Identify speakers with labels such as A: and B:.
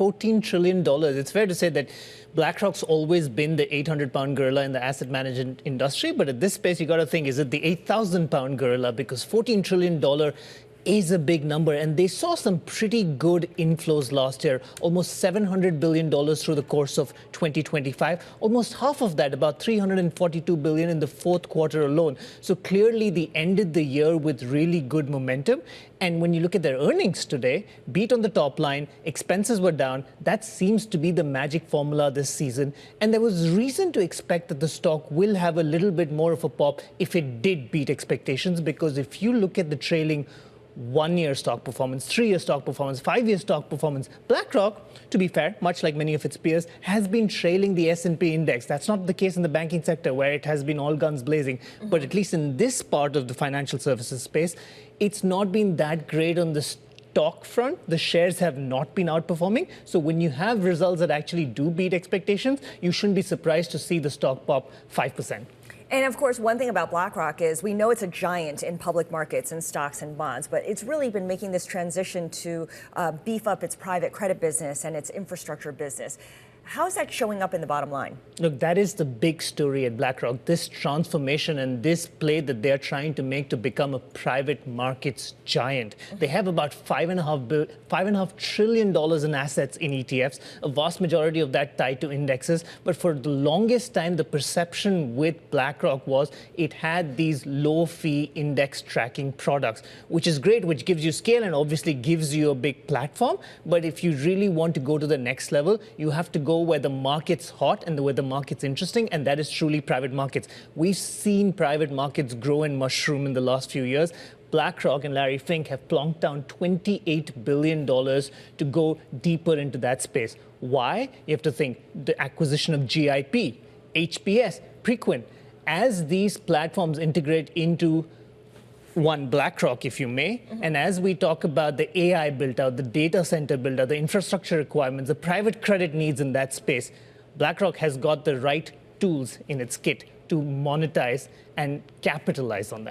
A: $14 trillion. It's fair to say that BlackRock's always been the 800-pound gorilla in the asset management industry. But at this space, you got to think, is it the 8,000-pound gorilla? Because $14 trillion is a big number, and they saw some pretty good inflows last year, almost $700 billion through the course of 2025, almost half of that, about $342 billion in the fourth quarter alone. So clearly they ended the year with really good momentum. And when you look at their earnings today, beat on the top line, expenses were down. That seems to be the magic formula this season. And there was reason to expect that the stock will have a little bit more of a pop if it did beat expectations, because if you look at the trailing 1-year stock performance, 3-year stock performance, 5-year stock performance, BlackRock, to be fair, much like many of its peers, has been trailing the S&P index. That's not the case in the banking sector, where it has been all guns blazing. But at least in this part of the financial services space, it's not been that great on the stock front. The shares have not been outperforming. So when you have results that actually do beat expectations, you shouldn't be surprised to see the stock pop 5%.
B: And of course, one thing about BlackRock is we know it's a giant in public markets and stocks and bonds, but it's really been making this transition to beef up its private credit business and its infrastructure business. How is that showing up in the bottom line?
A: Look, that is the big story at BlackRock, this transformation and this play that they're trying to make to become a private markets giant. They have about $5.5 trillion in assets in ETFs, a vast majority of that tied to indexes. But for the longest time, the perception with BlackRock was it had these low-fee index tracking products, which is great, which gives you scale and obviously gives you a big platform. But if you really want to go to the next level, you have to go where the market's hot and where the market's interesting, and that is truly private markets. We've seen private markets grow and mushroom in the last few years. BlackRock and Larry Fink have plonked down $28 billion to go deeper into that space. Why? You have to think the acquisition of GIP, HPS, Preqin. As these platforms integrate into one BlackRock, if you may, and as we talk about the AI build-out, the data center build-out, the infrastructure requirements, the private credit needs in that space, BlackRock has got the right tools in its kit to monetize and capitalize on that.